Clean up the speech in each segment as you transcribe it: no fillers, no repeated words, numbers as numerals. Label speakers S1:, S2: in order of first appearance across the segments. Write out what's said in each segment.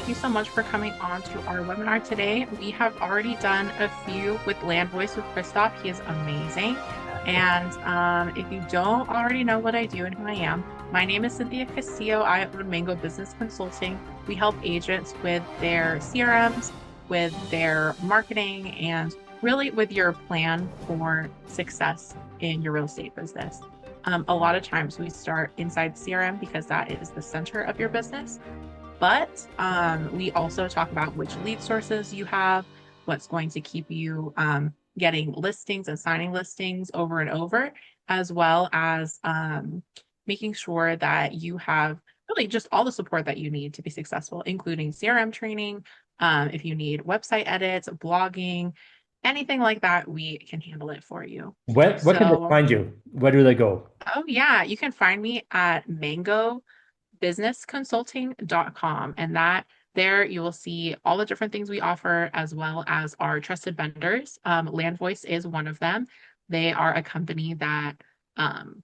S1: Thank you so much for coming on to our webinar today. We have already done a few with Landvoice with Christoph. He is amazing. And if you don't already know what I do and who I am, my name is Cynthia Castillo. I own Mango Business Consulting. We help agents with their CRMs, with their marketing, and really with your plan for success in your real estate business. A lot of times we start inside CRM because that is the center of your business. But we also talk about which lead sources you have, what's going to keep you getting listings and signing listings over and over, as well as making sure that you have really just all the support that you need to be successful, including CRM training. If you need website edits, blogging, anything like that, we can handle it for you.
S2: Where can they
S1: So,
S2: find you? Where do they go?
S1: oh yeah, you can find me at mangobusinessconsulting.com. And that there you will see all the different things we offer as well as our trusted vendors. Landvoice is one of them. They are a company that um,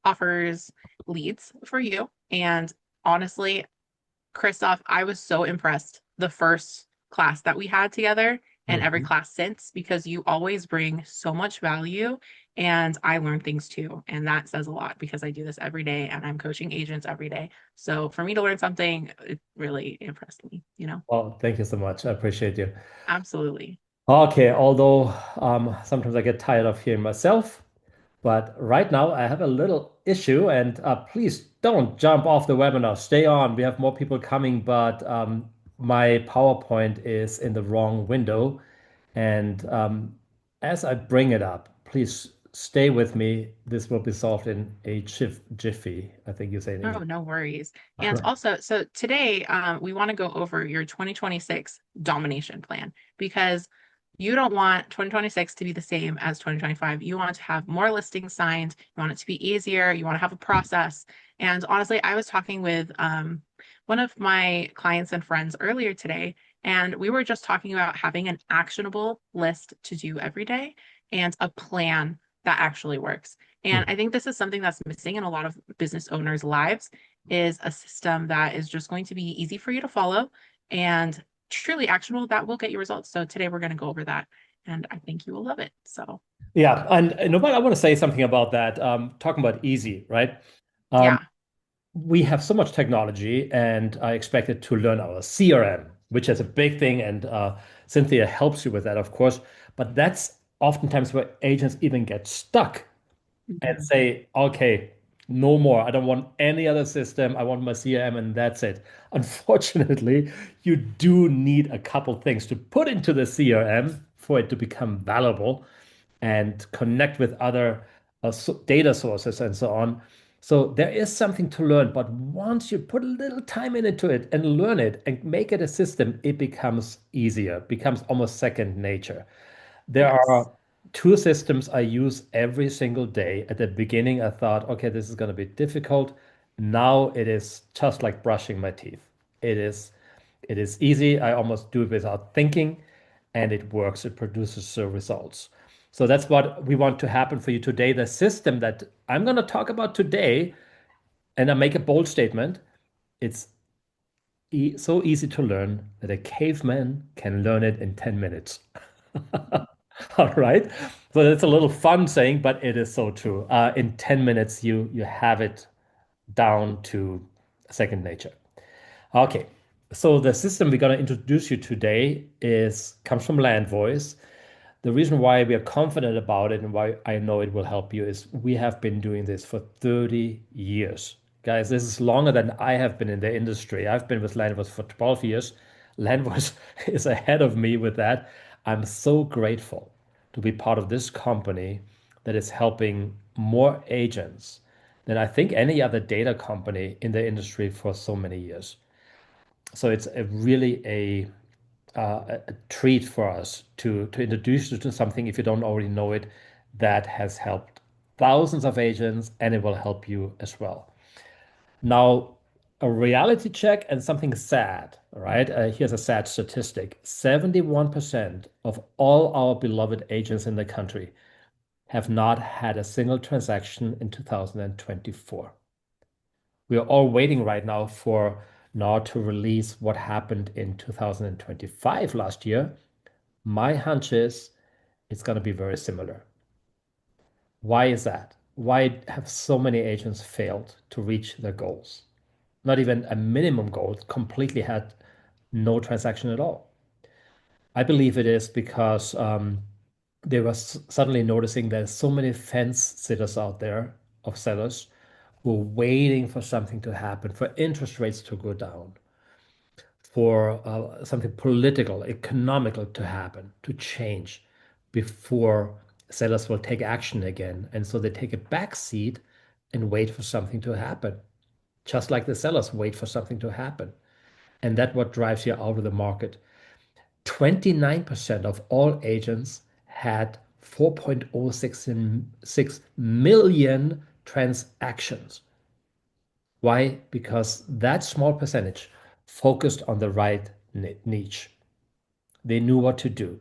S1: offers leads for you. And honestly, Christoph, I was so impressed the first class that we had together and every
S2: Mhm.
S1: class since because you always bring so much value and I learn things too. And that says a lot because I do this every day and I'm coaching agents every day. So for me to learn something, it really impressed me.
S2: Oh, thank you so much. I appreciate you.
S1: Absolutely.
S2: Okay, although sometimes I get tired of hearing myself, but right now I have a little issue, and please don't jump off the webinar. Stay on. We have more people coming, but my PowerPoint is in the wrong window. And as I bring it up, please stay with me. This will be solved in a jiffy, I think you say in
S1: Oh,
S2: English.
S1: no worries.
S2: All
S1: And
S2: right.
S1: also, so today we want to go over your 2026 domination plan because you don't want 2026 to be the same as 2025. You want to have more listings signed. You want it to be easier. You want to have a process. And honestly, I was talking with one of my clients and friends earlier today, and we were just talking about having an actionable list to do every day and a plan that actually works. And
S2: Hmm.
S1: I think this is something that's missing in a lot of business owners' lives is a system that is just going to be easy for you to follow and truly actionable that will get you results. So today we're going to go over that and I think you will love it. So
S2: Yeah, and no, but I want to say something about that. Talking about easy, right? Um,
S1: yeah.
S2: we have so much technology, and I expected to learn our CRM, which is a big thing, and Cynthia helps you with that, of course. But that's oftentimes where agents even get stuck and
S1: Mhm.
S2: say, okay, no more. I don't want any other system. I want my CRM, and that's it. Unfortunately, you do need a couple things to put into the CRM for it to become valuable and connect with other data sources and so on. So there is something to learn, but once you put a little time into it and learn it and make it a system, it becomes easier, becomes almost second nature. There
S1: Yes.
S2: are two systems I use every single day. At the beginning, I thought, okay, this is going to be difficult. Now it is just like brushing my teeth. It is easy. I almost do it without thinking, and it works. It produces the results. So that's what we want to happen for you today. The system that I'm going to talk about today, and I make a bold statement, it's so easy to learn that a caveman can learn it in 10 minutes. All right. So that's a little fun saying, but it is so true. In 10 minutes, you have it down to second nature. Okay. So the system we're going to introduce you today is comes from Landvoice. The reason why we are confident about it and why I know it will help you is we have been doing this for 30 years. Guys, this is longer than I have been in the industry. I've been with Landvoice for 12 years. Landvoice is ahead of me with that. I'm so grateful to be part of this company that is helping more agents than I think any other data company in the industry for so many years. So it's a really a treat for us to introduce you to something if you don't already know it that has helped thousands of agents and it will help you as well. Now, a reality check and something sad, all right? Here's a sad statistic. 71% of all our beloved agents in the country have not had a single transaction in 2024. We are all waiting right now for nor to release what happened in 2025 last year, my hunch is it's going to be very similar. Why is that? Why have so many agents failed to reach their goals? Not even a minimum goal, completely had no transaction at all. I believe it is because they were suddenly noticing there's so many fence sitters out there of sellers who are waiting for something to happen, for interest rates to go down, for something political, economical to happen, to change before sellers will take action again. And so they take a back seat and wait for something to happen, just like the sellers wait for something to happen. And that's what drives you out of the market. 29% of all agents had 4.066 million transactions. Why? Because that small percentage focused on the right niche. They knew what to do.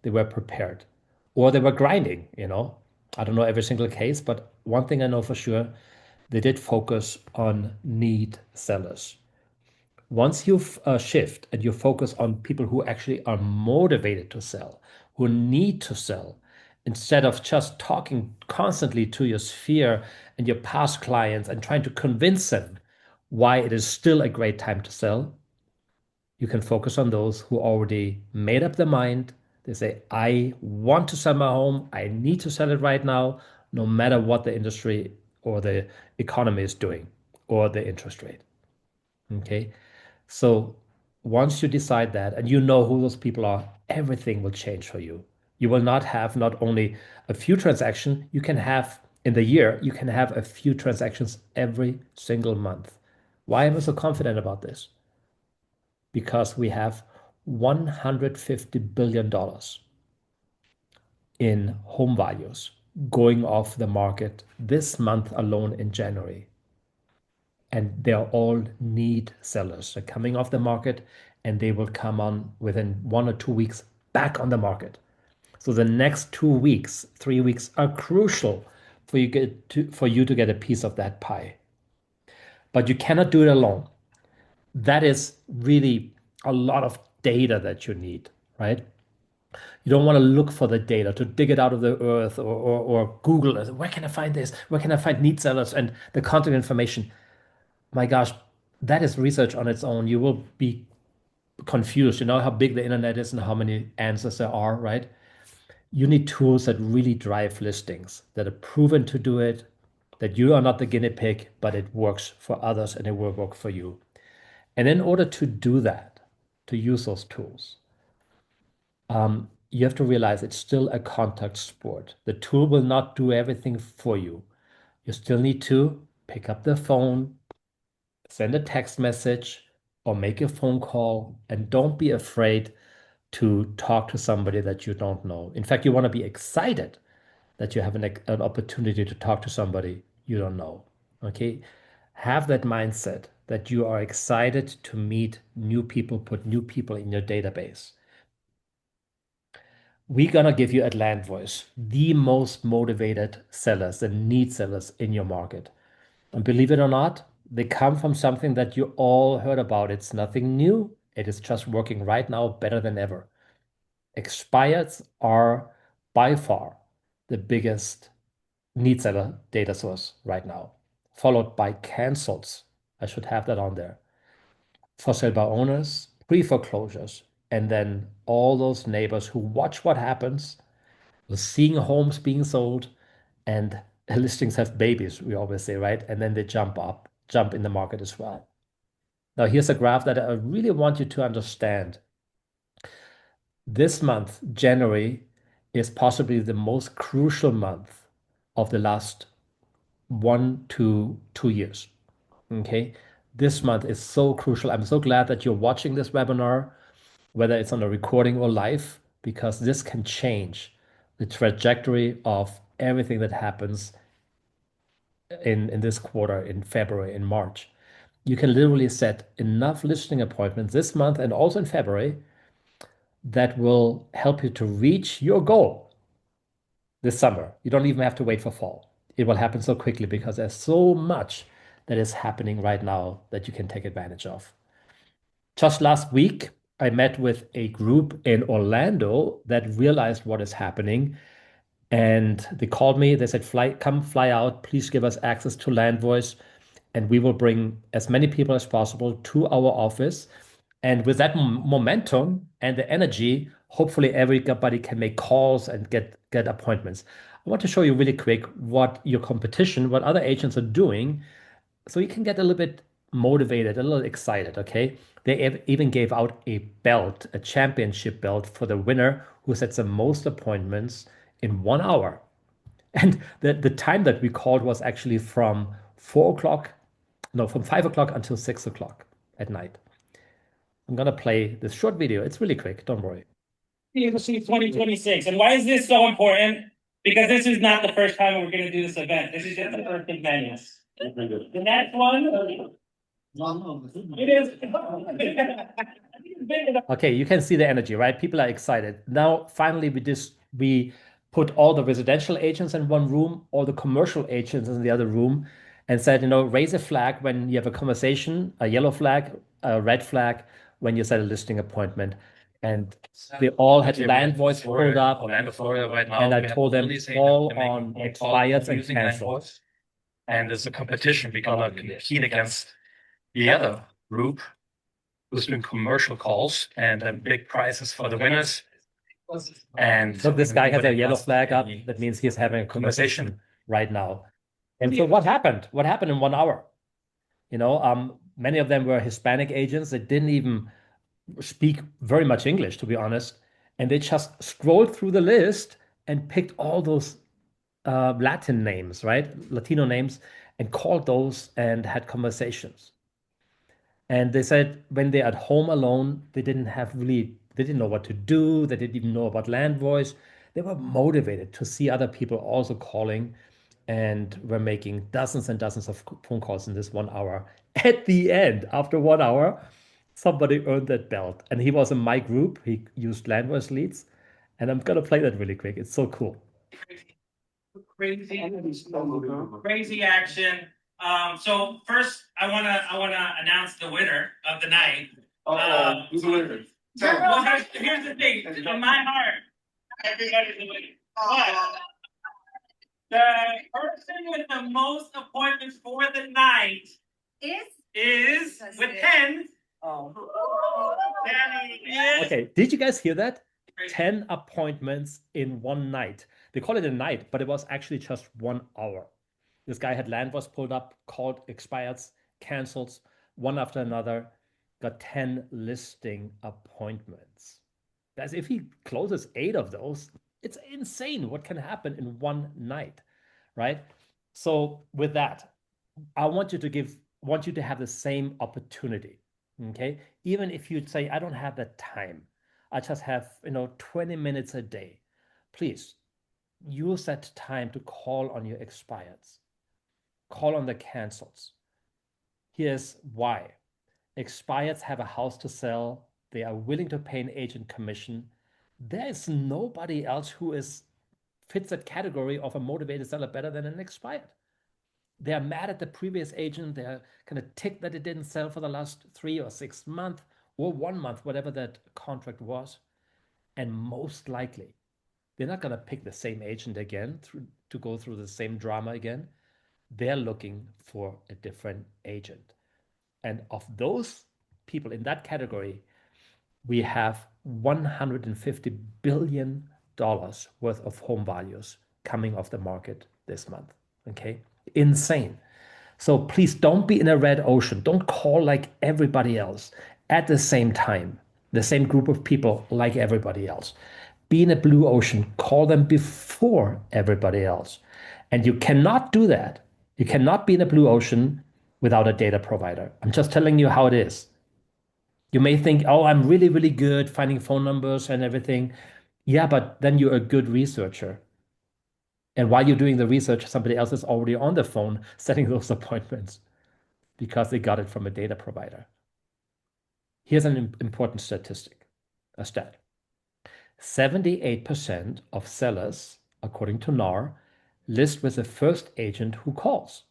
S2: They were prepared. Or they were grinding. I don't know every single case, but one thing I know for sure, they did focus on need sellers. Once you shift and you focus on people who actually are motivated to sell, who need to sell, instead of just talking constantly to your sphere and your past clients and trying to convince them why it is still a great time to sell, you can focus on those who already made up their mind. They say, I want to sell my home. I need to sell it right now, no matter what the industry or the economy is doing or the interest rate. Okay. So once you decide that and you know who those people are, everything will change for you. You will not have not only a few transactions, you can have in the year, you can have a few transactions every single month. Why am I so confident about this? Because we have $150 billion in home values going off the market this month alone in January. And they're all need sellers. They're coming off the market and they will come on within 1 or 2 weeks back on the market. So the next 2 weeks, 3 weeks are crucial for you to get a piece of that pie. But you cannot do it alone. That is really a lot of data that you need, right? You don't want to look for the data to dig it out of the earth or Google it. Where can I find this? Where can I find need sellers and the contact information? My gosh, that is research on its own. You will be confused. You know how big the internet is and how many answers there are, right? You need tools that really drive listings, that are proven to do it, that you are not the guinea pig, but it works for others and it will work for you. And in order to do that, to use those tools, you have to realize it's still a contact sport. The tool will not do everything for you. You still need to pick up the phone, send a text message, or make a phone call, and don't be afraid to talk to somebody that you don't know. In fact, you want to be excited that you have an opportunity to talk to somebody you don't know. Okay? Have that mindset that you are excited to meet new people, put new people in your database. We're gonna give you at Landvoice the most motivated sellers and need sellers in your market. And believe it or not, they come from something that you all heard about. It's nothing new. It is just working right now better than ever. Expireds are by far the biggest need seller data source right now, followed by cancels. I should have that on there. For sale by owners, pre-foreclosures, and then all those neighbors who watch what happens, seeing homes being sold, and listings have babies, we always say, right? And then they jump in the market as well. Now, here's a graph that I really want you to understand. This month, January, is possibly the most crucial month of the last 1 to 2 years. Okay. This month is so crucial. I'm so glad that you're watching this webinar, whether it's on a recording or live, because this can change the trajectory of everything that happens in this quarter, in February, in March. You can literally set enough listing appointments this month and also in February that will help you to reach your goal this summer. You don't even have to wait for fall. It will happen so quickly because there's so much that is happening right now that you can take advantage of. Just last week, I met with a group in Orlando that realized what is happening. And they called me. They said, come fly out. Please give us access to Landvoice. And we will bring as many people as possible to our office. And with that momentum and the energy, hopefully everybody can make calls and get appointments. I want to show you really quick what your competition, what other agents are doing, so you can get a little bit motivated, a little excited, okay? They even gave out a belt, a championship belt for the winner who sets the most appointments in 1 hour. And the time that we called was actually from 4 o'clock, no, from 5 o'clock until 6 o'clock at night. I'm gonna play this short video. It's really quick, don't worry.
S3: UFC 2026. And why is this so important? Because this is not the first time we're going to do this event. This is just the first of many. The next one, it is.
S2: Okay, you can see the energy, right? People are excited. Now, finally, we put all the residential agents in one room, all the commercial agents in the other room, and said, raise a flag when you have a conversation, a yellow flag, a red flag when you set a listing appointment. And they all had Landvoice pulled up,
S3: Orlando, Florida right now.
S2: and I told them all on expires and cancels.
S3: And there's a competition. We're gonna compete against the other group who's doing commercial calls and big prizes for the winners. And
S2: so this guy has a yellow flag up. That means he's having a conversation right now. And so what happened? What happened in 1 hour? Many of them were Hispanic agents that didn't even speak very much English, to be honest. And they just scrolled through the list and picked all those Latin names, right? Latino names, and called those and had conversations. And they said when they're at home alone, they didn't know what to do. They didn't even know about Landvoice. They were motivated to see other people also calling, and were making dozens and dozens of phone calls in this 1 hour. At the end, after 1 hour, somebody earned that belt. And he was in my group. He used Landvoice leads. And I'm gonna play that really quick. It's so cool.
S3: Crazy action. So first, I wanna announce the winner of the night.
S4: Who's the winner?
S3: Well, here's the thing. In my heart, everybody's the winner. But the person with the most appointments for the night is with 10.
S2: Okay, did you guys hear that? 10 appointments in one night. They call it a night, but it was actually just 1 hour. This guy had Landvoice pulled up, called, expires, cancels, one after another, got 10 listing appointments. Guys, if he closes 8 of those, it's insane what can happen in one night, right? So with that, I want you to have the same opportunity, okay? Even if you'd say, I don't have that time, I just have 20 minutes a day. Please use that time to call on your expireds, call on the cancels. Here's why. Expireds have a house to sell. They are willing to pay an agent commission. There is nobody else who fits that category of a motivated seller better than an expired. They're mad at the previous agent. They're kind of ticked that it didn't sell for the last 3 or 6 months or 1 month, whatever that contract was. And most likely, they're not going to pick the same agent again to go through the same drama again. They're looking for a different agent. And of those people in that category, we have $150 billion worth of home values coming off the market this month. Okay, insane. So please don't be in a red ocean. Don't call like everybody else at the same time, the same group of people like everybody else. Be in a blue ocean. Call them before everybody else. And you cannot do that. You cannot be in a blue ocean without a data provider. I'm just telling you how it is. You may think, oh, I'm really, really good finding phone numbers and everything. Yeah, but then you're a good researcher. And while you're doing the research, somebody else is already on the phone setting those appointments because they got it from a data provider. Here's an important statistic, a stat. 78% of sellers, according to NAR, list with the first agent who calls.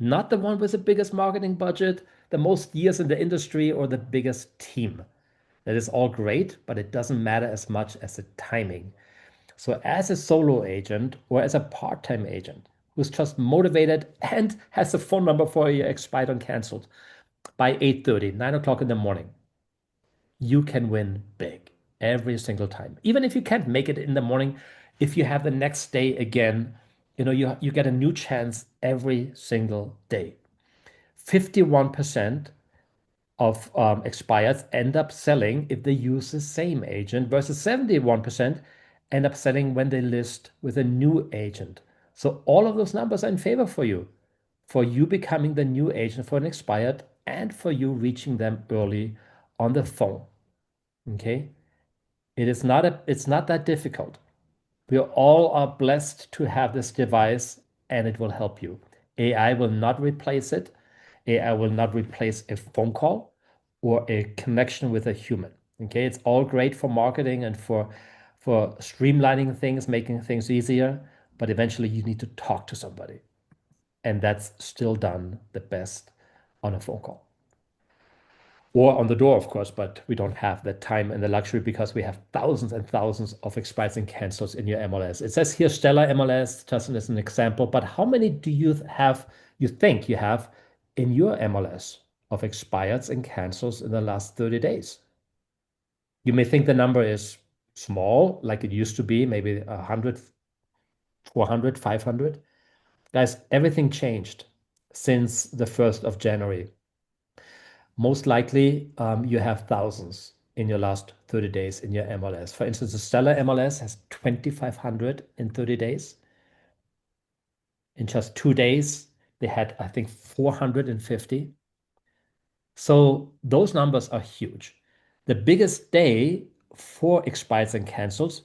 S2: not the one with the biggest marketing budget, the most years in the industry, or the biggest team. That is all great, but it doesn't matter as much as the timing. So, as a solo agent or as a part time agent who's just motivated and has a phone number for your expired and canceled by 8:30, 9 o'clock in the morning, you can win big every single time. Even if you can't make it in the morning, if you have the next day again, you get a new chance every single day. 51% of expireds end up selling if they use the same agent versus 71% end up selling when they list with a new agent. So all of those numbers are in favor for you becoming the new agent for an expired and for you reaching them early on the phone. Okay? It's not that difficult. We all are blessed to have this device and it will help you. AI will not replace it. AI will not replace a phone call or a connection with a human. Okay, it's all great for marketing and for streamlining things, making things easier, but eventually you need to talk to somebody. And that's still done the best on a phone call or on the door, of course, but we don't have the time and the luxury because we have thousands and thousands of expires and cancels in your MLS. It says here stellar MLS, just as an example, but how many do you think you have in your MLS of expireds and cancels in the last 30 days? You may think the number is small, like it used to be, maybe 100, 400, 500. Guys, everything changed since the 1st of January. Most likely, you have thousands in your last 30 days in your MLS. For instance, the Stellar MLS has 2,500 in 30 days. In just 2 days, they had, I think, 450. So those numbers are huge. The biggest day for expires and cancels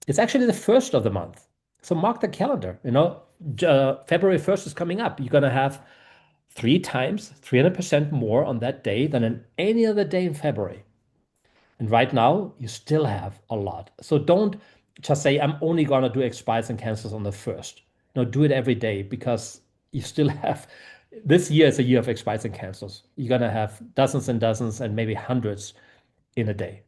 S2: is actually the first of the month. So mark the calendar. February 1st is coming up. You're going to have 3 times, 300% more on that day than on any other day in February. And right now, you still have a lot. So don't just say, I'm only going to do expires and cancels on the 1st. No, do it every day because you still have, this year is a year of expires and cancels. You're going to have dozens and dozens and maybe hundreds in a day.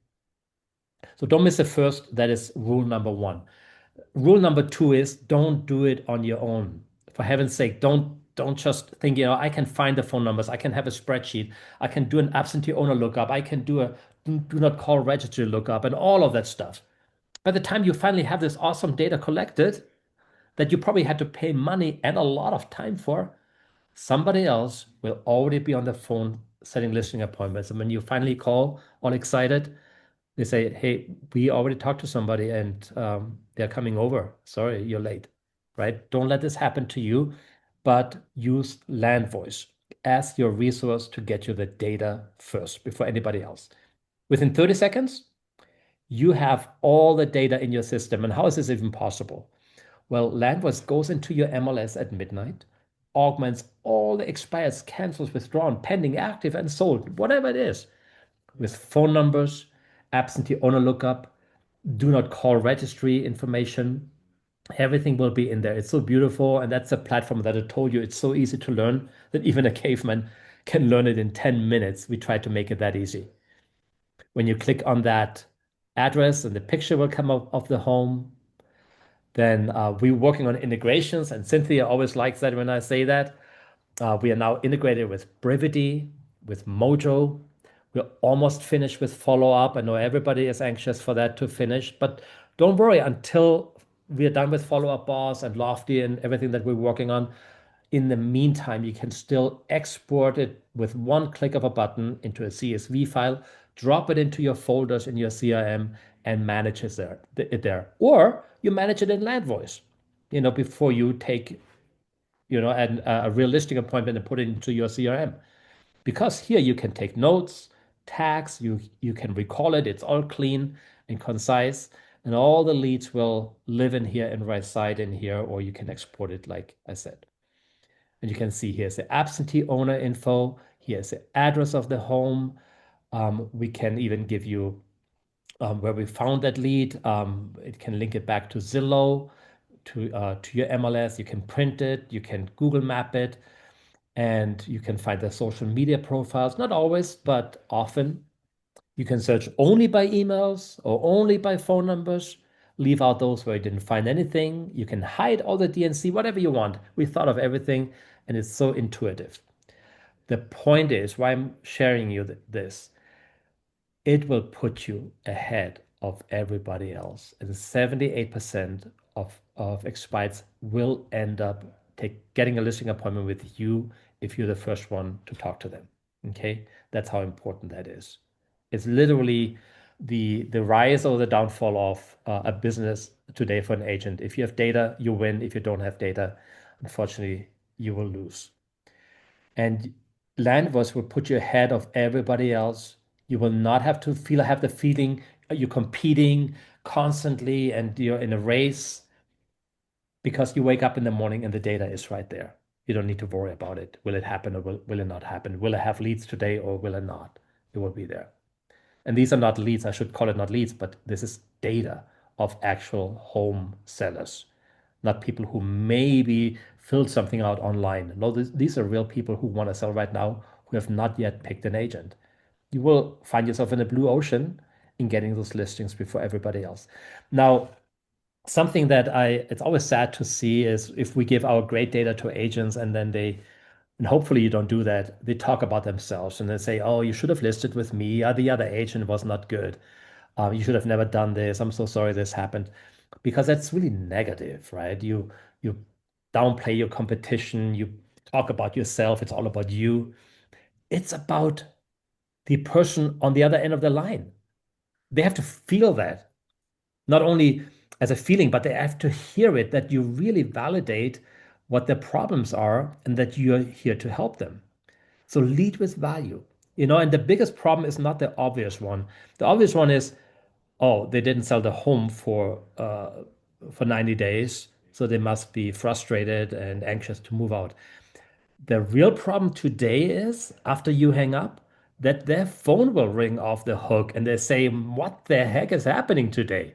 S2: So don't miss the first. That is rule number 1. Rule number 2 is don't do it on your own. For heaven's sake, don't just think, I can find the phone numbers. I can have a spreadsheet. I can do an absentee owner lookup. I can do a do not call registry lookup and all of that stuff. By the time you finally have this awesome data collected that you probably had to pay money and a lot of time for, somebody else will already be on the phone setting listing appointments. And when you finally call all excited, they say, hey, we already talked to somebody and they're coming over. Sorry, you're late, right? Don't let this happen to you, but use Landvoice as your resource to get you the data first before anybody else. Within 30 seconds, you have all the data in your system. And how is this even possible? Well, Landvoice goes into your MLS at midnight, augments all the expires, cancels, withdrawn, pending, active, and sold, whatever it is, with phone numbers, absentee owner lookup, do not call registry information. Everything will be in there. It's so beautiful. And that's a platform that I told you it's so easy to learn that even a caveman can learn it in 10 minutes. We try to make it that easy. When you click on that address and the picture will come up of the home, then we're working on integrations. And Cynthia always likes that when I say that. We are now integrated with Brevity, with Mojo. We're almost finished with follow-up. I know everybody is anxious for that to finish, but don't worry until we are done with follow-up boss and Lofty and everything that we're working on. In the meantime, you can still export it with one click of a button into a CSV file, drop it into your folders in your CRM and manage it there. Or you manage it in Landvoice, before you take, a realistic appointment and put it into your CRM. Because here you can take notes, tags, you can recall it. It's all clean and concise, and all the leads will live in here and reside in here, or you can export it like I said. And you can see here's the absentee owner info. Here's the address of the home. We can even give you where we found that lead. It can link it back to Zillow, to your MLS. You can print it. You can Google map it. and you can find their social media profiles, not always, but often. You can search only by emails or only by phone numbers. Leave out those where you didn't find anything. You can hide all the DNC, whatever you want. We thought of everything, and it's so intuitive. The point is, why I'm sharing you this, it will put you ahead of everybody else. And 78% of expats will end up getting a listing appointment with you if you're the first one to talk to them. Okay, that's how important that is. It's literally the rise or the downfall of a business today for an agent. If you have data, you win. If you don't have data, unfortunately, you will lose. And Landvoice will put you ahead of everybody else. You will not have to have the feeling you're competing constantly and you're in a race because you wake up in the morning and the data is right there. You don't need to worry about it. Will it happen or will it not happen? Will I have leads today or will it not? It will be there. And these are not leads. I should call it not leads, but this is data of actual home sellers, not people who maybe filled something out online. No, these are real people who want to sell right now who have not yet picked an agent. You will find yourself in a blue ocean in getting those listings before everybody else. Now, something that it's always sad to see is if we give our great data to agents and then and hopefully you don't do that, they talk about themselves and they say, oh, you should have listed with me. The other agent was not good. You should have never done this. I'm so sorry this happened. Because that's really negative, right? You downplay your competition, you talk about yourself, it's all about you. It's about the person on the other end of the line. They have to feel that, not only as a feeling, but they have to hear it, that you really validate what their problems are and that you're here to help them. So lead with value, and the biggest problem is not the obvious one. The obvious one is, oh, they didn't sell the home for 90 days, so they must be frustrated and anxious to move out. The real problem today is after you hang up, that their phone will ring off the hook and they say, what the heck is happening today?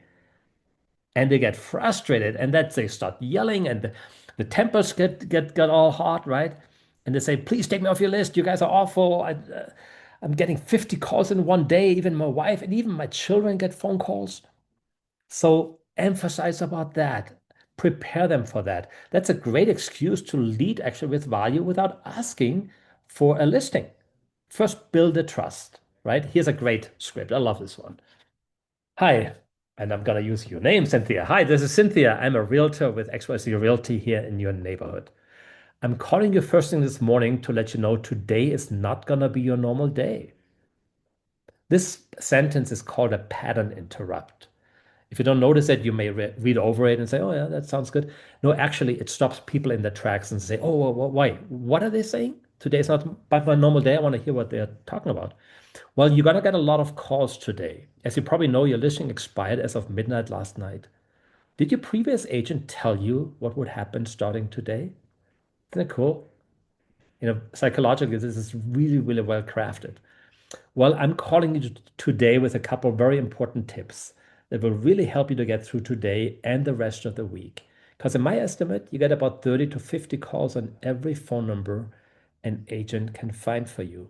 S2: And they get frustrated and that they start yelling and the tempers get all hot, right? And they say, please take me off your list. You guys are awful. I'm getting 50 calls in one day. Even my wife and even my children get phone calls. So emphasize about that. Prepare them for that. That's a great excuse to lead actually with value without asking for a listing. First, build the trust, right? Here's a great script. I love this one. Hi, and I'm going to use your name, Cynthia. Hi, this is Cynthia. I'm a realtor with XYZ Realty here in your neighborhood. I'm calling you first thing this morning to let you know today is not going to be your normal day. This sentence is called a pattern interrupt. If you don't notice it, you may read over it and say, oh, yeah, that sounds good. No, actually, it stops people in their tracks and say, oh, why? What are they saying? Today's not my normal day. I want to hear what they're talking about. Well, you're going to get a lot of calls today. As you probably know, your listing expired as of midnight last night. Did your previous agent tell you what would happen starting today? Isn't it cool? Psychologically, this is really, really well crafted. Well, I'm calling you today with a couple of very important tips that will really help you to get through today and the rest of the week. Because in my estimate, you get about 30 to 50 calls on every phone number an agent can find for you.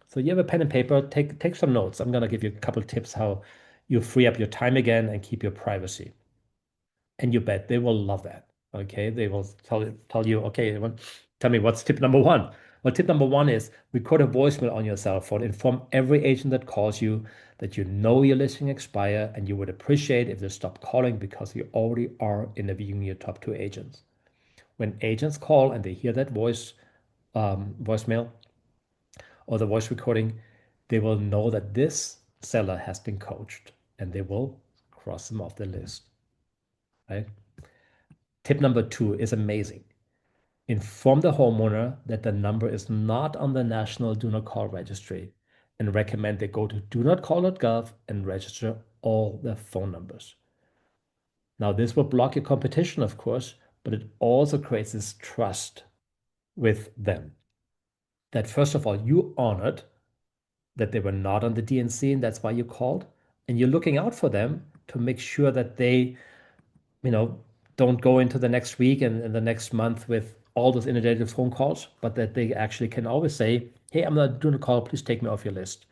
S2: So you have a pen and paper, take some notes. I'm going to give you a couple of tips how you free up your time again and keep your privacy. And you bet they will love that. Okay, they will tell you, okay, tell me what's tip number one. Well, tip number one is record a voicemail on your cell phone. Inform every agent that calls you that you know your listing expire and you would appreciate if they stop calling because you already are interviewing your top 2 agents. When agents call and they hear that voicemail or the voice recording, they will know that this seller has been coached and they will cross them off the list. Right? Tip number 2 is amazing. Inform the homeowner that the number is not on the National Do Not Call Registry and recommend they go to donotcall.gov and register all their phone numbers. Now, this will block your competition, of course, but it also creates this trust with them. That first of all, you honored that they were not on the DNC and that's why you called. And you're looking out for them to make sure that they, don't go into the next week and the next month with all those inundated phone calls, but that they actually can always say, hey, I'm not doing a call, please take me off your list.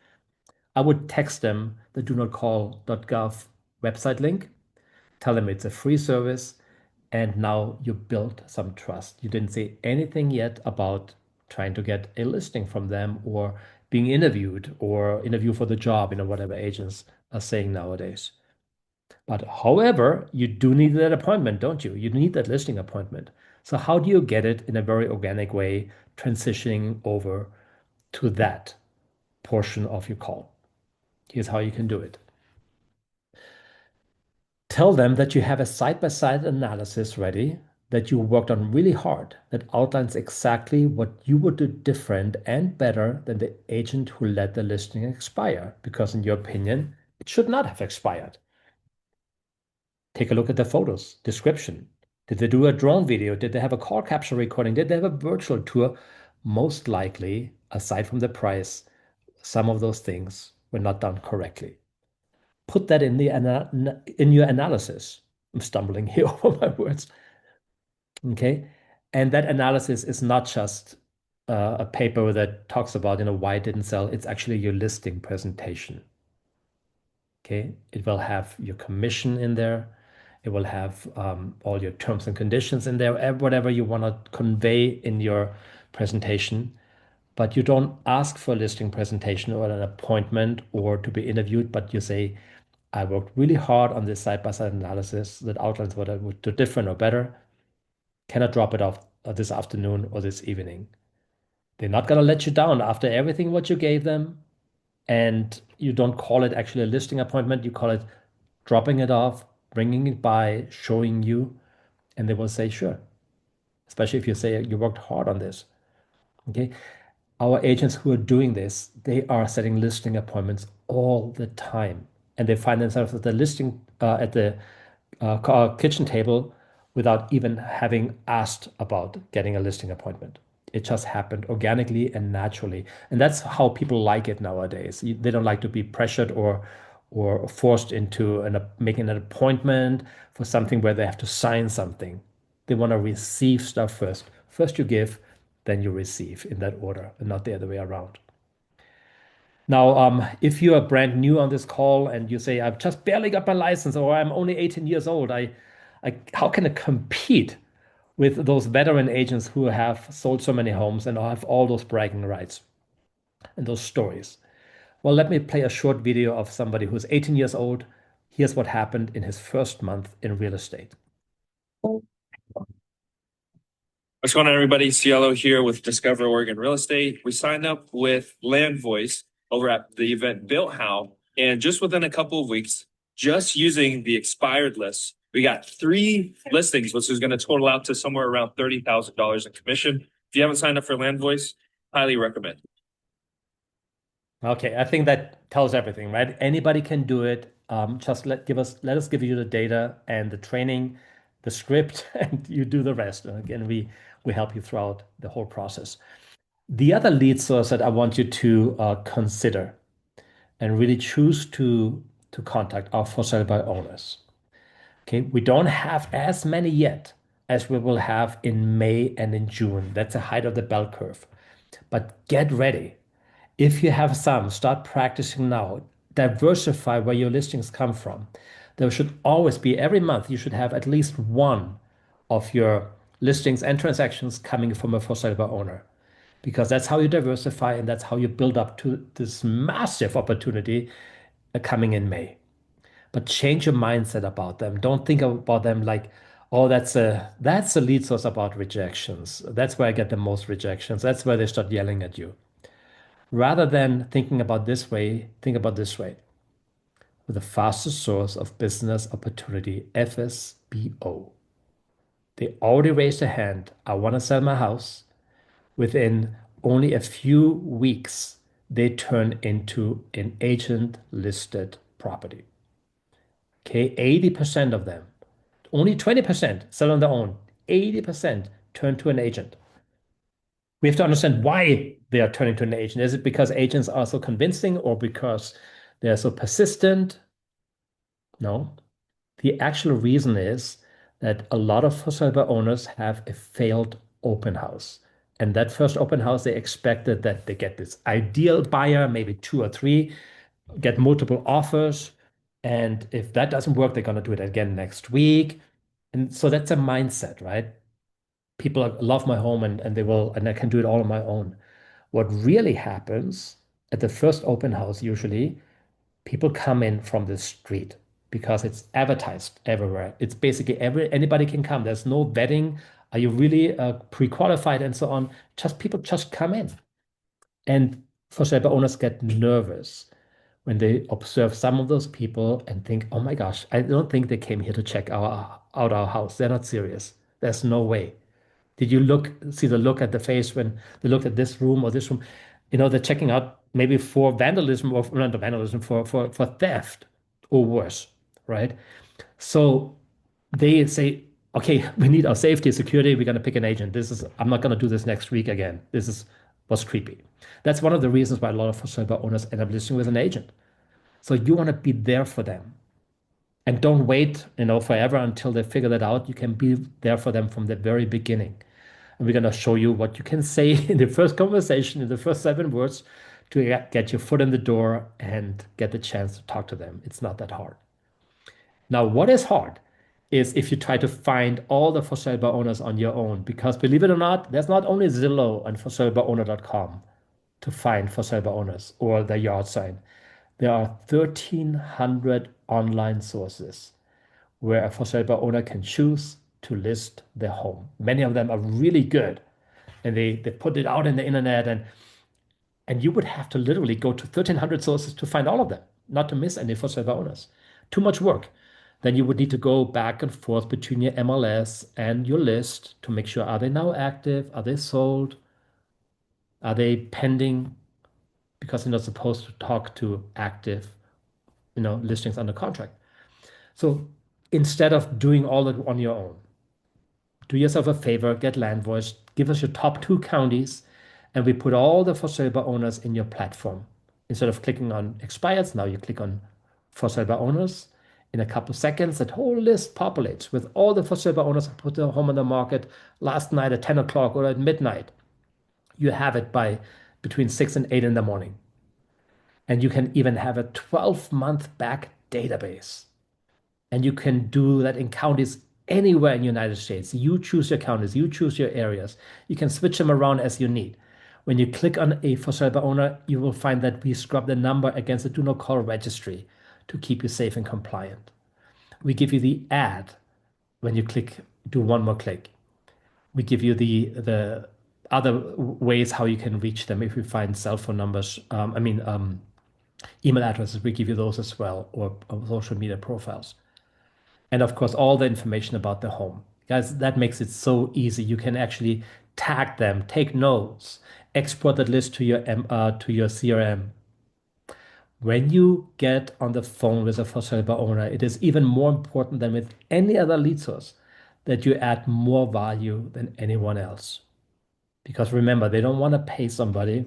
S2: I would text them the do not call.gov website link, tell them it's a free service, and now you built some trust. You didn't say anything yet about trying to get a listing from them or being interviewed or interview for the job, whatever agents are saying nowadays. But however, you do need that appointment, don't you? You need that listing appointment. So how do you get it in a very organic way, transitioning over to that portion of your call? Here's how you can do it. Tell them that you have a side-by-side analysis ready that you worked on really hard that outlines exactly what you would do different and better than the agent who let the listing expire, because in your opinion, it should not have expired. Take a look at the photos, description. Did they do a drone video? Did they have a call capture recording? Did they have a virtual tour? Most likely, aside from the price, some of those things were not done correctly. Put that in your analysis. I'm stumbling here over my words. Okay. And that analysis is not just a paper that talks about, why it didn't sell. It's actually your listing presentation. Okay. It will have your commission in there. It will have all your terms and conditions in there, whatever you want to convey in your presentation. But you don't ask for a listing presentation or an appointment or to be interviewed, but you say, I worked really hard on this side-by-side analysis that outlines what I would do different or better. Can I drop it off this afternoon or this evening? They're not going to let you down after everything what you gave them. And you don't call it actually a listing appointment. You call it dropping it off, bringing it by, showing you, and they will say, sure. Especially if you say you worked hard on this. Okay. Our agents who are doing this, they are setting listing appointments all the time. And they find themselves at the listing, at the kitchen table without even having asked about getting a listing appointment. It just happened organically and naturally. And that's how people like it nowadays. They don't like to be pressured or forced into making an appointment for something where they have to sign something. They want to receive stuff first. First you give, then you receive in that order, and not the other way around. Now, if you are brand new on this call and you say, I've just barely got my license or I'm only 18 years old, how can I compete with those veteran agents who have sold so many homes and have all those bragging rights and those stories? Well, let me play a short video of somebody who's 18 years old. Here's what happened in his first month in real estate.
S4: What's going on, everybody? Cielo here with Discover Oregon Real Estate. We signed up with Landvoice over at the event Built How, and just within a couple of weeks, just using the expired list, we got 3 listings, which is going to total out to somewhere around $30,000 in commission. If you haven't signed up for Landvoice, highly recommend.
S2: Okay, I think that tells everything, right? Anybody can do it. Just let us give you the data and the training, the script, and you do the rest. And again, we help you throughout the whole process. The other lead source that I want you to consider and really choose to contact are for sale by owners. Okay, we don't have as many yet as we will have in May and in June. That's the height of the bell curve. But get ready. If you have some, start practicing now. Diversify where your listings come from. There should always be, every month, you should have at least one of your listings and transactions coming from a for sale by owner, because that's how you diversify and that's how you build up to this massive opportunity coming in May. But change your mindset about them. Don't think about them like, oh, that's a lead source about rejections. That's where I get the most rejections. That's where they start yelling at you. Rather than thinking about this way, think about this way. With the fastest source of business opportunity, FSBO. They already raised a hand. I want to sell my house. Within only a few weeks, they turn into an agent listed property. Okay, 80% of them, only 20% sell on their own, 80% turn to an agent. We have to understand why they are turning to an agent. Is it because agents are so convincing or because they're so persistent? No. The actual reason is that a lot of for sale by owners have a failed open house. And that first open house, they expected that they get this ideal buyer, maybe two or three, get multiple offers. And if that doesn't work, they're going to do it again next week. And so that's a mindset, right? People love my home and they will, and I can do it all on my own. What really happens at the first open house, usually, people come in from the street because it's advertised everywhere. It's basically anybody can come. There's no vetting. Are you really pre-qualified and so on? Just people just come in. And for sale by owners get nervous when they observe some of those people and think, oh my gosh, I don't think they came here to check out our house. They're not serious. There's no way. Did you see the look at the face when they looked at this room or this room? They're checking out maybe for vandalism or not vandalism, for theft or worse, right? So they say, okay, we need our safety, security. We're going to pick an agent. I'm not going to do this next week again. Was creepy. That's one of the reasons why a lot of for sale by owners end up listing with an agent. So you want to be there for them and don't wait, forever until they figure that out. You can be there for them from the very beginning. And we're going to show you what you can say in the first conversation, in the first 7 words to get your foot in the door and get the chance to talk to them. It's not that hard. Now, what is hard is if you try to find all the for sale by owners on your own, because believe it or not, there's not only Zillow and forsalebyowner.com to find for sale by owners or the yard sign. There are 1,300 online sources where a for sale by owner can choose to list their home. Many of them are really good and they put it out in the internet and you would have to literally go to 1,300 sources to find all of them, not to miss any for sale by owners. Too much work. Then you would need to go back and forth between your MLS and your list to make sure, are they now active? Are they sold? Are they pending? Because you're not supposed to talk to active, listings under contract. So instead of doing all that on your own, do yourself a favor, get Landvoice, give us your top 2 counties, and we put all the for sale by owners in your platform. Instead of clicking on expireds, now you click on for sale by owners. In a couple of seconds, that whole list populates with all the for sale by owners who put their home on the market last night at 10 o'clock or at midnight. You have it by between 6 and 8 in the morning. And you can even have a 12-month back database. And you can do that in counties anywhere in the United States. You choose your counties, you choose your areas. You can switch them around as you need. When you click on a for sale by owner, you will find that we scrub the number against the do not call registry to keep you safe and compliant. We give you the ad when you do one more click. We give you the other ways how you can reach them if we find cell phone numbers. Email addresses, we give you those as well, or social media profiles. And of course, all the information about the home. Guys, that makes it so easy. You can actually tag them, take notes, export that list to your CRM. When you get on the phone with a for sale by owner, it is even more important than with any other lead source that you add more value than anyone else. Because remember, they don't want to pay somebody.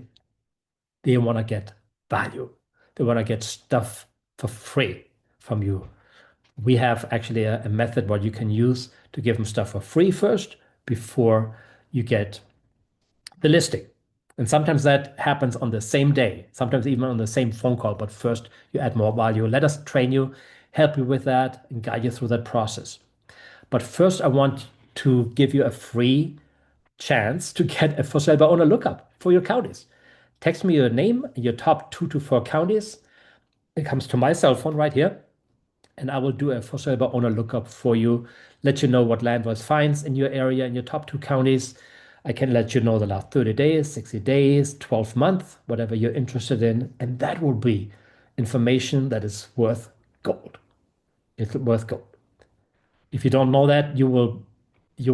S2: They want to get value. They want to get stuff for free from you. We have actually a method what you can use to give them stuff for free first before you get the listing. And sometimes that happens on the same day, sometimes even on the same phone call, but first you add more value. Let us train you, help you with that, and guide you through that process. But first, I want to give you a free chance to get a for sale by owner lookup for your counties. Text me your name, your top 2 to 4 counties. It comes to my cell phone right here. And I will do a for sale by owner lookup for you, let you know what Landvoice finds in your area, in your top 2 counties. I can let you know the last 30 days, 60 days, 12 months, whatever you're interested in. And that will be information that is worth gold. It's worth gold. If you don't know that, you will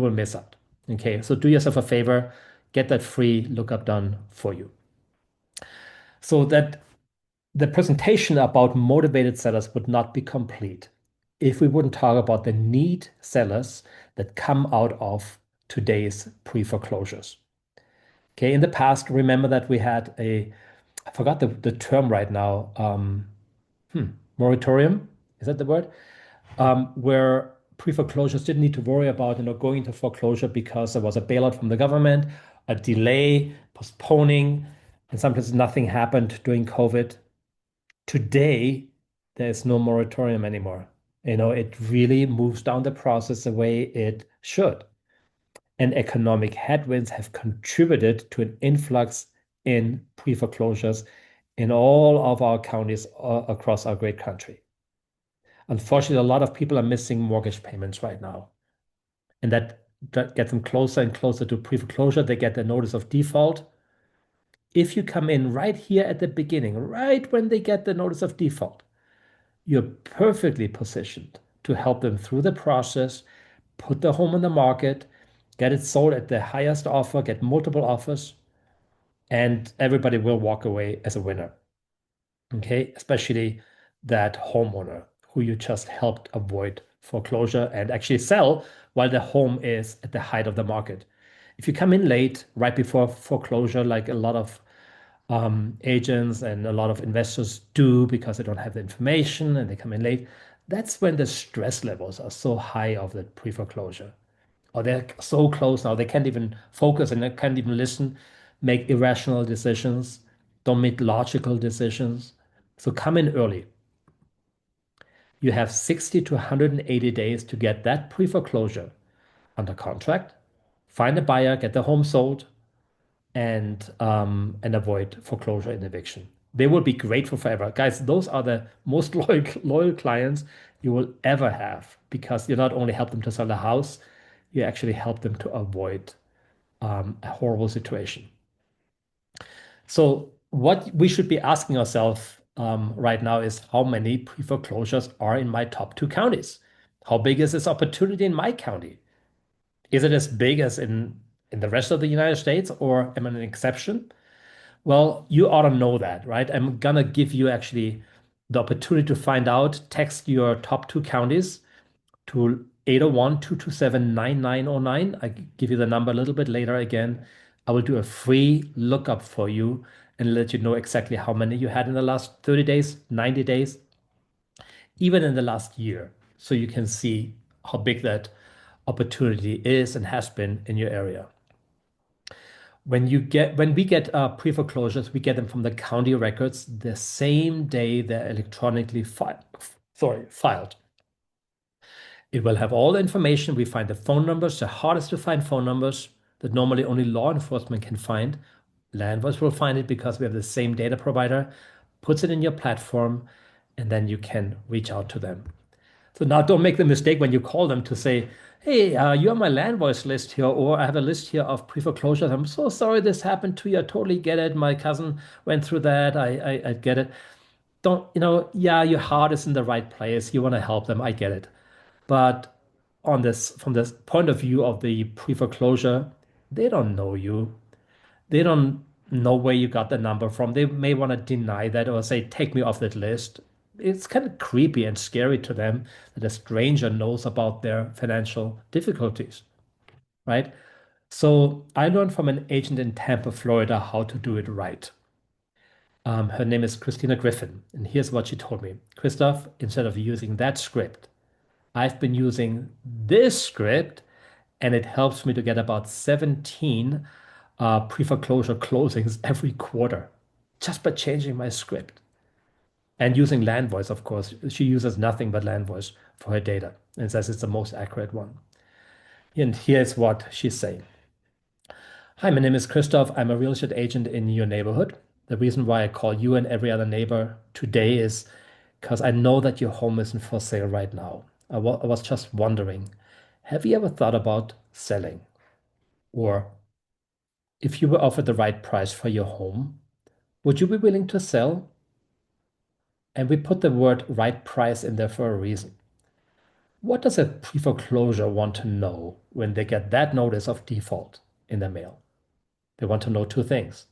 S2: miss out. Okay, so do yourself a favor, get that free lookup done for you. So that the presentation about motivated sellers would not be complete if we wouldn't talk about the need sellers that come out of today's pre-foreclosures. Okay, in the past, remember that we had I forgot the term right now, moratorium, is that the word? Where pre-foreclosures didn't need to worry about, going into foreclosure because there was a bailout from the government, a delay, postponing, and sometimes nothing happened during COVID. Today, there's no moratorium anymore. It really moves down the process the way it should. And economic headwinds have contributed to an influx in pre-foreclosures in all of our counties across our great country. Unfortunately, a lot of people are missing mortgage payments right now, and that gets them closer and closer to pre-foreclosure. They get the notice of default. If you come in right here at the beginning, right when they get the notice of default, you're perfectly positioned to help them through the process, put the home on the market, get it sold at the highest offer, get multiple offers, and everybody will walk away as a winner. Okay, especially that homeowner who you just helped avoid foreclosure and actually sell while the home is at the height of the market. If you come in late, right before foreclosure, like a lot of agents and a lot of investors do because they don't have the information and they come in late, that's when the stress levels are so high of the pre-foreclosure. Or they're so close now, they can't even focus and they can't even listen, make irrational decisions, don't make logical decisions. So come in early. You have 60 to 180 days to get that pre-foreclosure under contract, find a buyer, get the home sold, and avoid foreclosure and eviction. They will be grateful forever. Guys, those are the most loyal clients you will ever have because you not only help them to sell the house, you actually help them to avoid a horrible situation. So what we should be asking ourselves right now is how many pre-foreclosures are in my top 2 counties? How big is this opportunity in my county? Is it as big as in the rest of the United States, or am I an exception? Well, you ought to know that, right? I'm gonna give you actually the opportunity to find out. Text your top 2 counties to 801-227-9909. I give you the number a little bit later again. I will do a free lookup for you and let you know exactly how many you had in the last 30 days, 90 days, even in the last year. So you can see how big that opportunity is and has been in your area. When we get pre-foreclosures, we get them from the county records the same day they're electronically filed. It will have all the information. We find the phone numbers, the hardest to find phone numbers that normally only law enforcement can find. Landvoice will find it because we have the same data provider, puts it in your platform, and then you can reach out to them. So now don't make the mistake when you call them to say, hey, you're on my Landvoice list here, or I have a list here of pre-foreclosures. I'm so sorry this happened to you. I totally get it. My cousin went through that. I get it. Don't, yeah, your heart is in the right place. You want to help them. I get it. But from this point of view of the pre-foreclosure, they don't know you. They don't know where you got the number from. They may want to deny that or say, take me off that list. It's kind of creepy and scary to them that a stranger knows about their financial difficulties, right? So I learned from an agent in Tampa, Florida, how to do it right. Her name is Christina Griffin, and here's what she told me. Christoph, instead of using that script, I've been using this script, and it helps me to get about 17 pre-foreclosure closings every quarter just by changing my script and using Landvoice, of course. She uses nothing but Landvoice for her data and says it's the most accurate one. And here's what she's saying. Hi, my name is Christoph. I'm a real estate agent in your neighborhood. The reason why I call you and every other neighbor today is because I know that your home isn't for sale right now. I was just wondering, have you ever thought about selling? Or if you were offered the right price for your home, would you be willing to sell? And we put the word right price in there for a reason. What does a pre-foreclosure want to know when they get that notice of default in the mail? They want to know 2 things.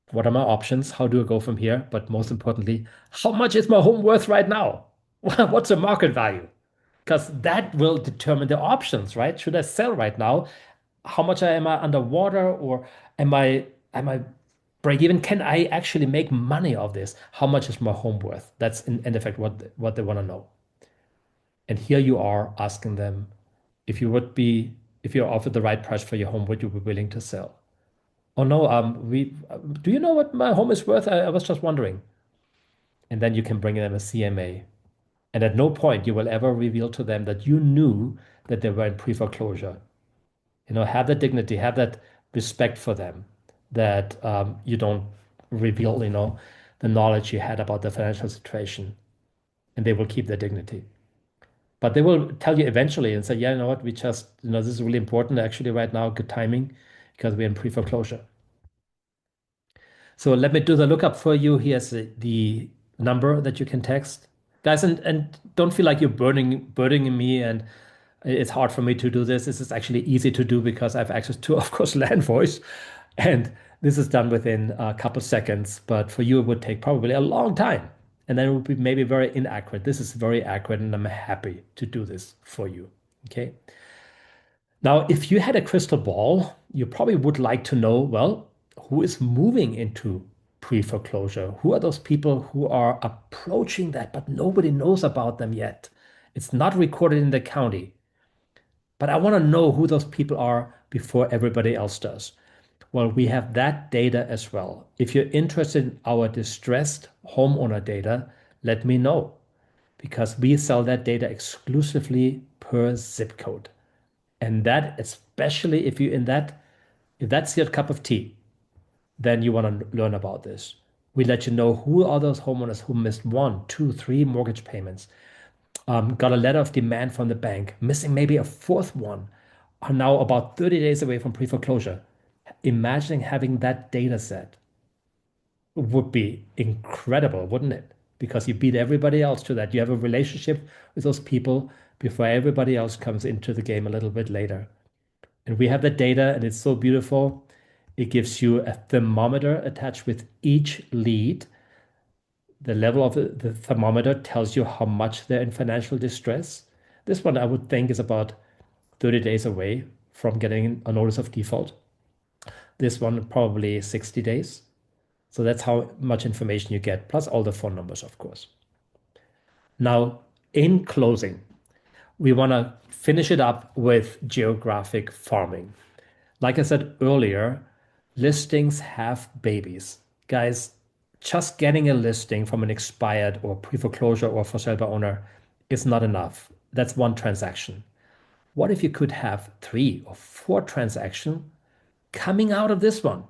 S2: What are my options? How do I go from here? But most importantly, how much is my home worth right now? What's the market value? Because that will determine the options, right? Should I sell right now? How much am I underwater, or am I break even? Can I actually make money of this? How much is my home worth? That's in effect what they want to know. And here you are asking them if if you're offered the right price for your home, would you be willing to sell? Oh no, do you know what my home is worth? I was just wondering. And then you can bring them a CMA. And at no point you will ever reveal to them that you knew that they were in pre-foreclosure. Have that dignity, have that respect for them, that you don't reveal, the knowledge you had about the financial situation, and they will keep their dignity. But they will tell you eventually and say, yeah, you know what, we just, this is really important actually right now, good timing, because we're in pre-foreclosure. So let me do the lookup for you. Here's the number that you can text. Guys, and don't feel like you're burdening me and it's hard for me to do this. This is actually easy to do because I have access to, of course, Landvoice. And this is done within a couple seconds. But for you, it would take probably a long time. And then it would be maybe very inaccurate. This is very accurate, and I'm happy to do this for you. Okay. Now, if you had a crystal ball, you probably would like to know, well, who is moving into pre-foreclosure? Who are those people who are approaching that, but nobody knows about them yet? It's not recorded in the county, but I want to know who those people are before everybody else does. Well, we have that data as well. If you're interested in our distressed homeowner data, let me know because we sell that data exclusively per zip code. And that, especially if that's your cup of tea, then you want to learn about this. We let you know who are those homeowners who missed 1, 2, 3 mortgage payments, got a letter of demand from the bank, missing maybe a fourth one, are now about 30 days away from pre-foreclosure. Imagining having that data set would be incredible, wouldn't it? Because you beat everybody else to that. You have a relationship with those people before everybody else comes into the game a little bit later. And we have the data, and it's so beautiful. It gives you a thermometer attached with each lead. The level of the thermometer tells you how much they're in financial distress. This one, I would think, is about 30 days away from getting a notice of default. This one, probably 60 days. So that's how much information you get, plus all the phone numbers, of course. Now, in closing, we want to finish it up with geographic farming. Like I said earlier, listings have babies. Guys, just getting a listing from an expired or pre-foreclosure or for sale by owner is not enough. That's one transaction. What if you could have 3 or 4 transactions coming out of this one?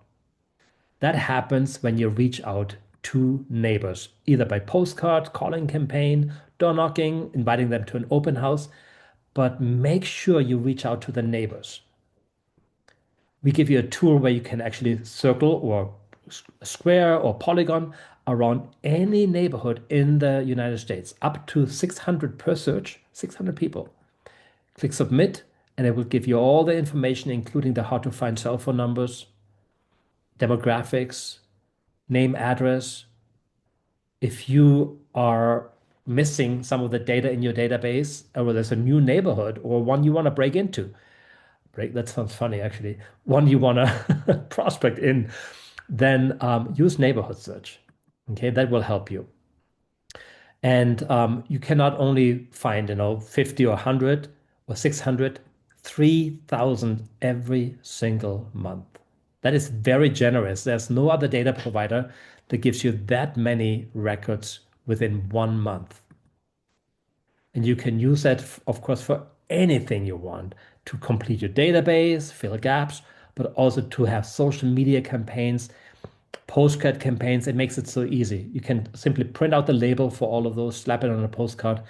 S2: That happens when you reach out to neighbors, either by postcard, calling campaign, door knocking, inviting them to an open house, but make sure you reach out to the neighbors. We give you a tour where you can actually circle or square or polygon around any neighborhood in the United States, up to 600 per search, 600 people. Click submit, and it will give you all the information, including the how to find cell phone numbers, demographics, name, address. If you are missing some of the data in your database, or there's a new neighborhood or one you want to break into, that sounds funny actually, one you want to prospect in, then use neighborhood search. Okay, that will help you. And you can not only find 50 or 100 or 600, 3,000 every single month. That is very generous. There's no other data provider that gives you that many records within 1 month. And you can use that, of course, for anything you want, to complete your database, fill gaps, but also to have social media campaigns, postcard campaigns. It makes it so easy. You can simply print out the label for all of those, slap it on a postcard,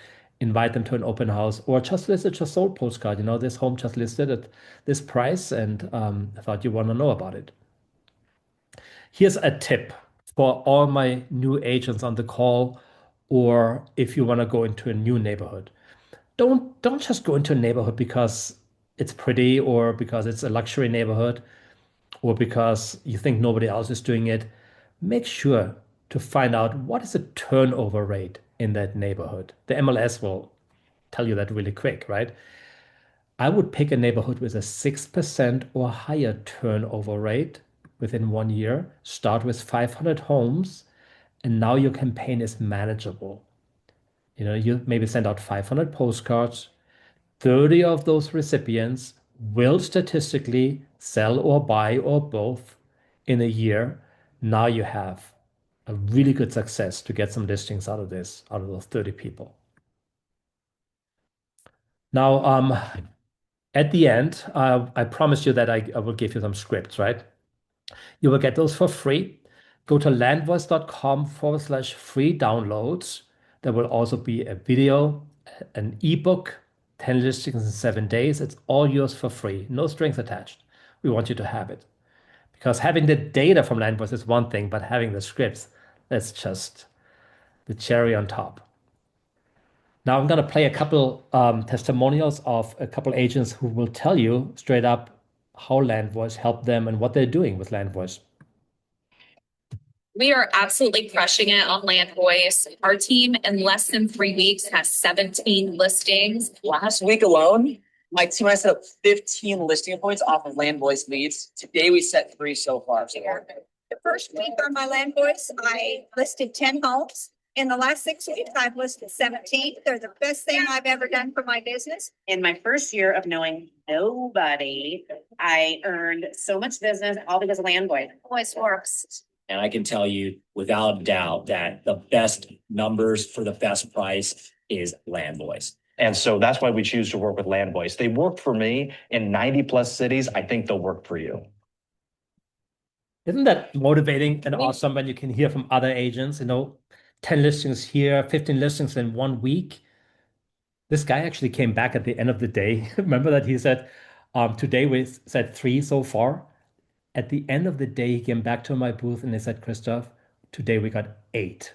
S2: invite them to an open house, or just list a just sold postcard. This home just listed at this price, and I thought you want to know about it. Here's a tip for all my new agents on the call, or if you want to go into a new neighborhood. Don't just go into a neighborhood because it's pretty or because it's a luxury neighborhood or because you think nobody else is doing it. Make sure to find out what is the turnover rate in that neighborhood. The MLS will tell you that really quick, right? I would pick a neighborhood with a 6% or higher turnover rate within 1 year. Start with 500 homes, and now your campaign is manageable. You maybe send out 500 postcards. 30 of those recipients will statistically sell or buy or both in a year. Now you have a really good success to get some listings out of this, out of those 30 people. Now, at the end, I promised you that I will give you some scripts, right? You will get those for free. Go to landvoice.com/free downloads. There will also be a video, an ebook, 10 listings in 7 days. It's all yours for free, no strings attached. We want you to have it. Because having the data from Landvoice is one thing, but having the scripts, that's just the cherry on top. Now I'm going to play a couple testimonials of a couple agents who will tell you straight up how Landvoice helped them and what they're doing with Landvoice.
S5: We are absolutely crushing it on Landvoice. Our team in less than 3 weeks has 17 listings.
S6: Last week alone, my team has set up 15 listing points off of Landvoice leads. Today we set 3 so far. So
S7: The first week on my Landvoice, I listed 10 homes. In the last 6 weeks, I've listed 17. They're the best thing I've ever done for my business.
S8: In my first year of knowing nobody, I earned so much business all because of Landvoice.
S7: Voice works.
S9: And I can tell you without a doubt that the best numbers for the best price is Landvoice.
S10: And so that's why we choose to work with Landvoice. They work for me in 90 plus cities. I think they'll work for you.
S2: Isn't that motivating and awesome when you can hear from other agents, 10 listings here, 15 listings in 1 week? This guy actually came back at the end of the day. Remember that he said, today we said 3 so far. At the end of the day, he came back to my booth and he said, Christoph, today we got 8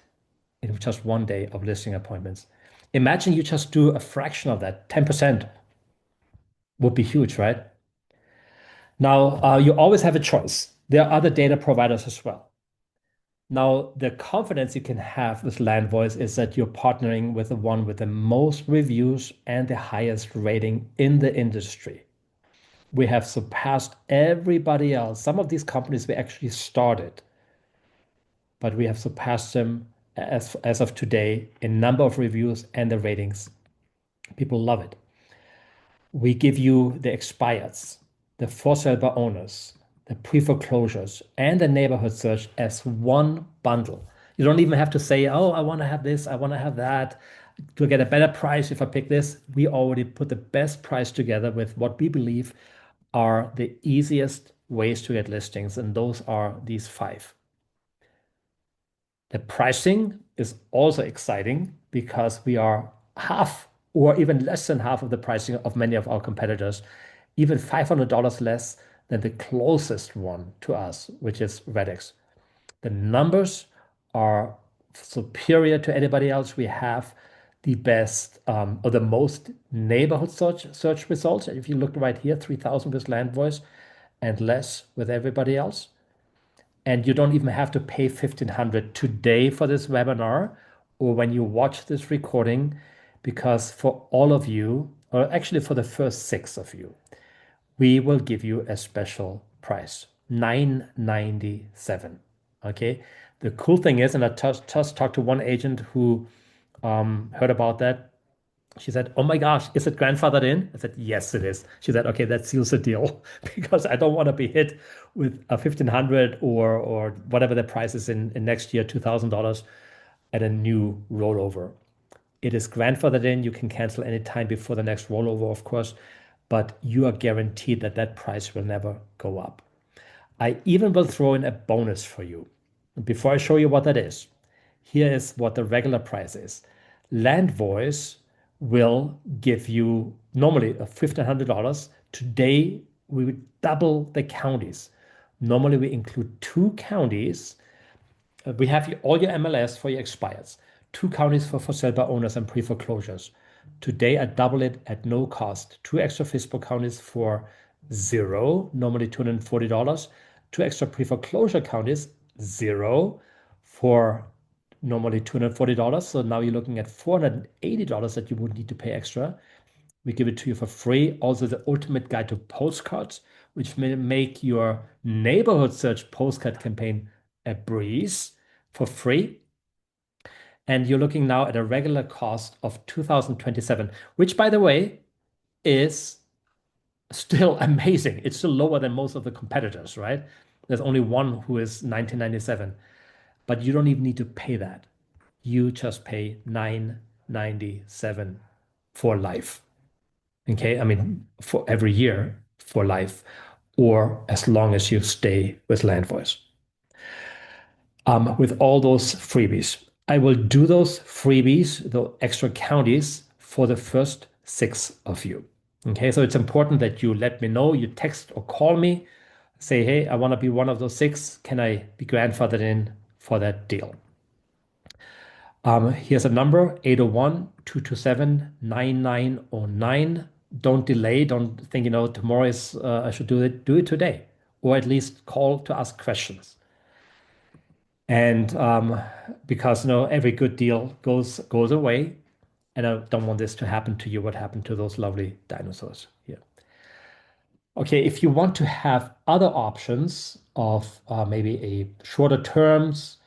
S2: in just 1 day of listing appointments. Imagine you just do a fraction of that, 10% would be huge, right? Now, you always have a choice. There are other data providers as well. Now, the confidence you can have with Landvoice is that you're partnering with the one with the most reviews and the highest rating in the industry. We have surpassed everybody else. Some of these companies we actually started, but we have surpassed them as of today in number of reviews and the ratings. People love it. We give you the expireds, the for sale by owners, the pre-foreclosures, and the neighborhood search as one bundle. You don't even have to say, oh, I want to have this, I want to have that. To get a better price if I pick this, we already put the best price together with what we believe are the easiest ways to get listings, and those are these 5. The pricing is also exciting because we are half or even less than half of the pricing of many of our competitors, even $500 less than the closest one to us, which is Redx. The numbers are superior to anybody else. We have the best or the most neighborhood search results. If you look right here, 3,000 with Landvoice and less with everybody else. And you don't even have to pay $1,500 today for this webinar or when you watch this recording, because for all of you, or actually for the first 6 of you, we will give you a special price, $997. Okay. The cool thing is, and I just talked to one agent who heard about that. She said, oh my gosh, is it grandfathered in? I said, yes, it is. She said, okay, that seals the deal because I don't want to be hit with a $1,500 or whatever the price is in next year, $2,000 at a new rollover. It is grandfathered in. You can cancel any time before the next rollover, of course, but you are guaranteed that that price will never go up. I even will throw in a bonus for you. Before I show you what that is, here is what the regular price is. Landvoice will give you normally $1,500. Today, we would double the counties. Normally, we include 2 counties. We have all your MLS for your expires, 2 counties for sale by owners and pre-foreclosures. Today, I double it at no cost. 2 extra FISBO counties for $0, normally $240. 2 extra pre-foreclosure counties, $0 for normally $240. So now you're looking at $480 that you would need to pay extra. We give it to you for free. Also, the ultimate guide to postcards, which may make your neighborhood search postcard campaign a breeze for free. And you're looking now at a regular cost of 2,027, which, by the way, is still amazing. It's still lower than most of the competitors, right? There's only one who is 1997, but you don't even need to pay that. You just pay 997 for life. Okay, I mean for every year for life, or as long as you stay with Landvoice. With all those freebies, I will do those freebies, the extra counties, for the first 6 of you. Okay, so it's important that you let me know, you text or call me, say, hey, I want to be one of those 6. Can I be grandfathered in for that deal? Here's a number, 801-227-9909. Don't delay. Don't think, tomorrow is, I should do it. Do it today, or at least call to ask questions. And because, every good deal goes away. And I don't want this to happen to you, what happened to those lovely dinosaurs here. Okay, if you want to have other options of maybe a shorter terms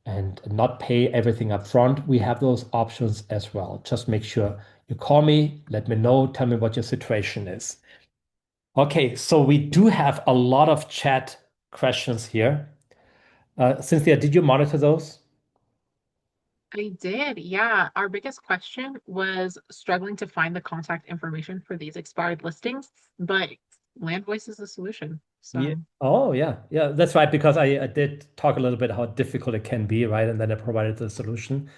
S2: and not pay everything up front, we have those options as well. Just make sure you call me, let me know, tell me what your situation is. Okay, so we do have a lot of chat questions here. Cynthia, did you monitor those?
S1: I did, yeah. Our biggest question was struggling to find the contact information for these expired listings, but Landvoice is the solution. So
S2: Yeah. Oh, yeah. Yeah, that's right. Because I did talk a little bit how difficult it can be, right? And then I provided the solution.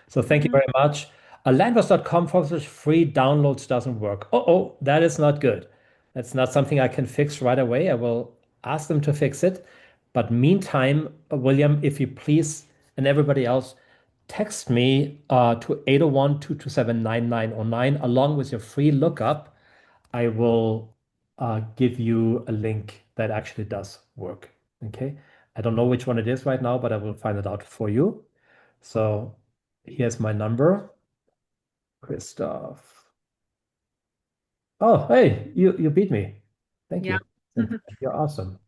S2: So thank you very much. Landvoice.com / free downloads doesn't work. Oh, that is not good. That's not something I can fix right away. I will ask them to fix it. But meantime, William, if you please, and everybody else, text me to 801-227-9909 along with your free lookup. I will give you a link that actually does work. Okay. I don't know which one it is right now, but I will find it out for you. So here's my number. Christoph. Oh, hey, you beat me. Thank you.
S1: yeah.
S2: You're awesome.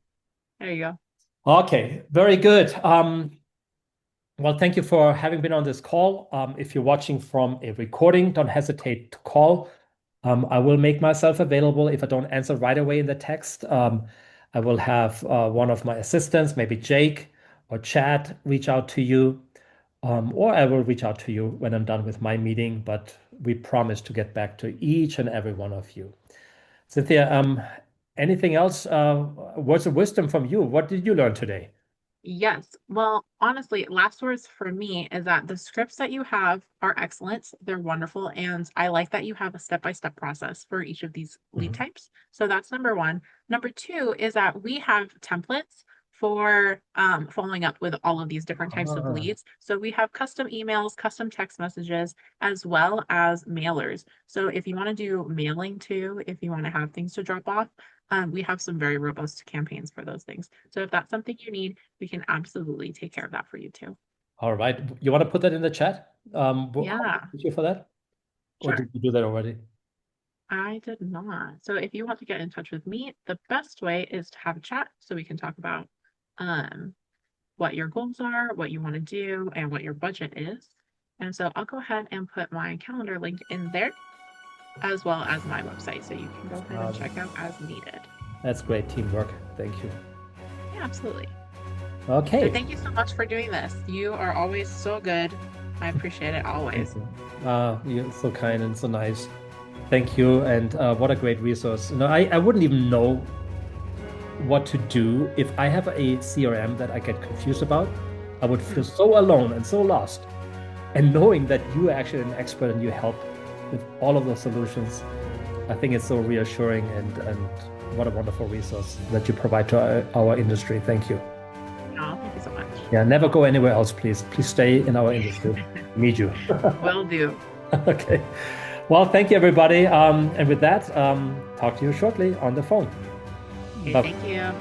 S1: There you go.
S2: Okay, very good. Well, thank you for having been on this call. If you're watching from a recording, don't hesitate to call. I will make myself available if I don't answer right away in the text. I will have one of my assistants, maybe Jake or Chad, reach out to you, or I will reach out to you when I'm done with my meeting, but we promise to get back to each and every one of you. Cynthia, anything else? Words of wisdom from you? What did you learn today?
S1: Yes. Well, honestly, last words for me is that the scripts that you have are excellent. They're wonderful. And I like that you have a step-by-step process for each of these lead types. So that's number one. Number two is that we have templates for following up with all of these different types of leads. So we have custom emails, custom text messages, as well as mailers. So if you want to do mailing too, if you want to have things to drop off, we have some very robust campaigns for those things. So if that's something you need, we can absolutely take care of that for you too.
S2: All right. You want to put that in the chat?
S1: Yeah.
S2: Thank you for that. Or
S1: Sure.
S2: did you do that already?
S1: I did not. So if you want to get in touch with me, the best way is to have a chat so we can talk about what your goals are, what you want to do, and what your budget is. And so I'll go ahead and put my calendar link in there, as well as my website, so you can go ahead and check out as needed.
S2: That's great teamwork. Thank you.
S1: Yeah, absolutely.
S2: Okay.
S1: So thank you so much for doing this. You are always so good. I appreciate it always.
S2: You're so kind and so nice. Thank you. And what a great resource. I wouldn't even know what to do if I have a CRM that I get confused about. I would feel so alone and so lost. And knowing that you are actually an expert and you help with all of those solutions, I think it's so reassuring and what a wonderful resource that you provide to our industry. Thank you.
S1: Oh, thank you so much.
S2: Yeah, never go anywhere else, please. Please stay in our industry. Need you.
S1: Will do.
S2: Okay. Well, thank you, everybody. And with that, talk to you shortly on the phone.
S1: Okay, thank you.